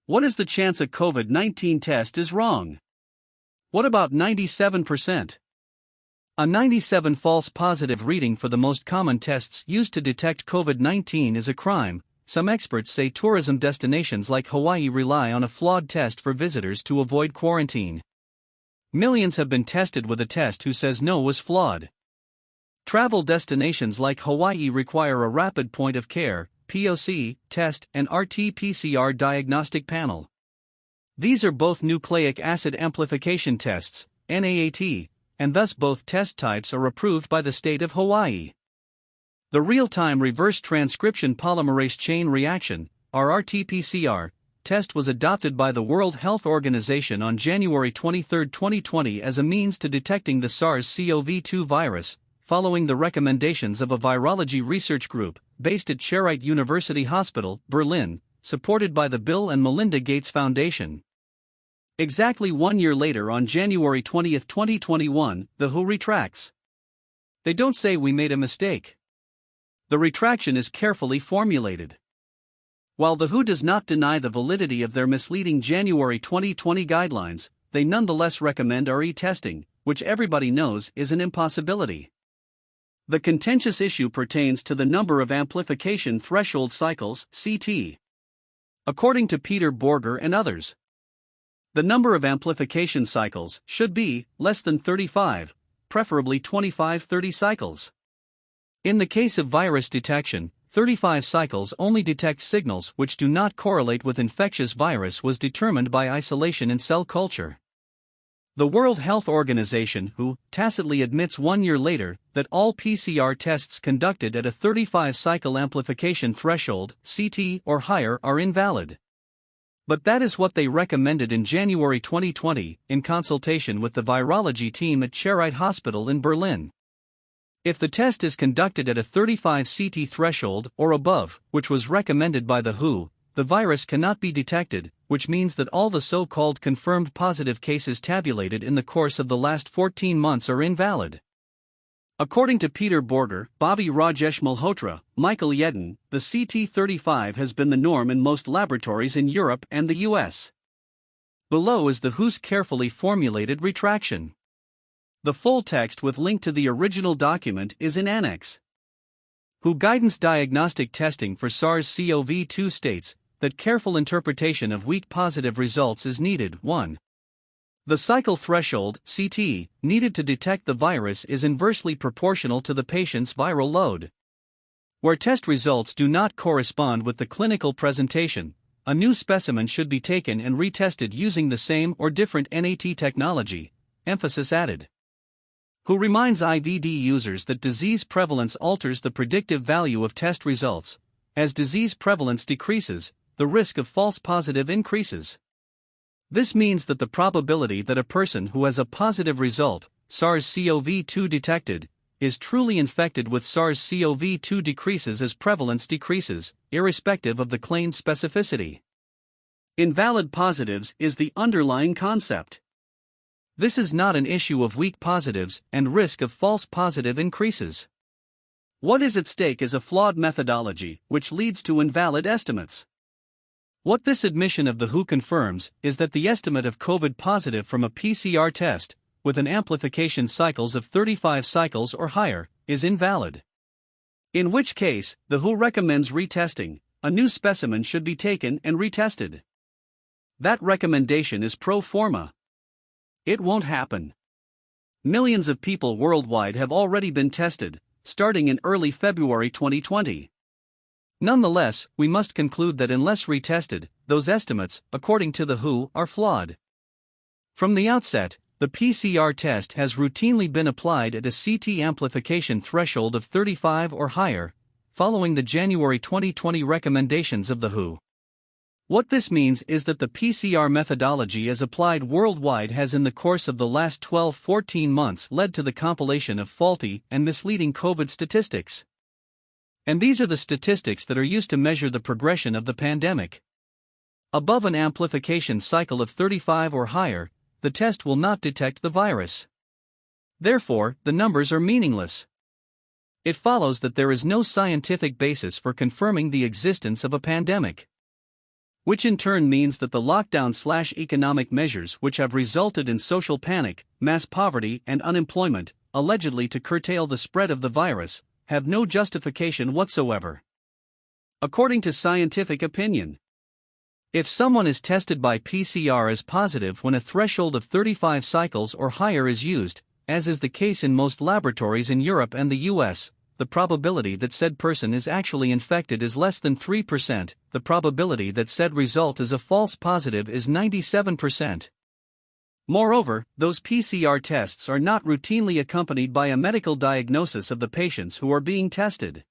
What is the chance a COVID-19 test is wrong? What about 97%? A 97 false positive reading for the most common tests used to detect COVID-19 is a crime. Some experts say tourism destinations like Hawaii rely on a flawed test for visitors to avoid quarantine. Millions have been tested with a test who says no was flawed. Travel destinations like Hawaii require a rapid point-of-care (POC) test and RT-PCR diagnostic panel. These are both nucleic acid amplification tests, NAAT, and thus both test types are approved by the state of Hawaii. The real-time reverse transcription polymerase chain reaction, or RT-PCR, test was adopted by the World Health Organization on January 23, 2020 as a means to detecting the SARS-CoV-2 virus, following the recommendations of a virology research group, based at Charité University Hospital, Berlin, supported by the Bill and Melinda Gates Foundation. Exactly 1 year later, on January 20, 2021, the WHO retracts. They don't say we made a mistake. The retraction is carefully formulated. While the WHO does not deny the validity of their misleading January 2020 guidelines, they nonetheless recommend RE testing, which everybody knows is an impossibility. The contentious issue pertains to the number of amplification threshold cycles, CT. According to Peter Borger and others, the number of amplification cycles should be less than 35, preferably 25-30 cycles. In the case of virus detection, 35 cycles only detect signals which do not correlate with infectious virus was determined by isolation in cell culture. The World Health Organization, WHO, tacitly admits 1 year later that all PCR tests conducted at a 35-cycle amplification threshold, CT or higher, are invalid. But that is what they recommended in January 2020, in consultation with the virology team at Charité Hospital in Berlin. If the test is conducted at a 35 CT threshold or above, which was recommended by the WHO, the virus cannot be detected, which means that all the so-called confirmed positive cases tabulated in the course of the last 14 months are invalid. According to Peter Borger, Bobby Rajesh Malhotra, Michael Yedden, the CT35 has been the norm in most laboratories in Europe and the US. Below is the WHO's carefully formulated retraction. The full text with link to the original document is in Annex. WHO Guidance Diagnostic Testing for SARS-CoV-2 states that careful interpretation of weak positive results is needed. 1. The cycle threshold, CT, needed to detect the virus is inversely proportional to the patient's viral load. Where test results do not correspond with the clinical presentation, a new specimen should be taken and retested using the same or different NAT technology, emphasis added. WHO reminds IVD users that disease prevalence alters the predictive value of test results. As disease prevalence decreases, the risk of false positive increases. This means that the probability that a person who has a positive result, SARS-CoV-2 detected, is truly infected with SARS-CoV-2 decreases as prevalence decreases, irrespective of the claimed specificity. Invalid positives is the underlying concept. This is not an issue of weak positives and risk of false positive increases. What is at stake is a flawed methodology which leads to invalid estimates. What this admission of the WHO confirms is that the estimate of COVID positive from a PCR test, with an amplification cycles of 35 cycles or higher, is invalid. In which case, the WHO recommends retesting. A new specimen should be taken and retested. That recommendation is pro forma. It won't happen. Millions of people worldwide have already been tested, starting in early February 2020. Nonetheless, we must conclude that unless retested, those estimates, according to the WHO, are flawed. From the outset, the PCR test has routinely been applied at a CT amplification threshold of 35 or higher, following the January 2020 recommendations of the WHO. What this means is that the PCR methodology as applied worldwide has in the course of the last 12-14 months led to the compilation of faulty and misleading COVID statistics. And these are the statistics that are used to measure the progression of the pandemic. Above an amplification cycle of 35 or higher, the test will not detect the virus. Therefore, the numbers are meaningless. It follows that there is no scientific basis for confirming the existence of a pandemic. which in turn means that the lockdown/economic measures which have resulted in social panic, mass poverty and unemployment, allegedly to curtail the spread of the virus, have no justification whatsoever. According to scientific opinion, if someone is tested by PCR as positive when a threshold of 35 cycles or higher is used, as is the case in most laboratories in Europe and the US, the probability that said person is actually infected is less than 3%, the probability that said result is a false positive is 97%. Moreover, those PCR tests are not routinely accompanied by a medical diagnosis of the patients who are being tested.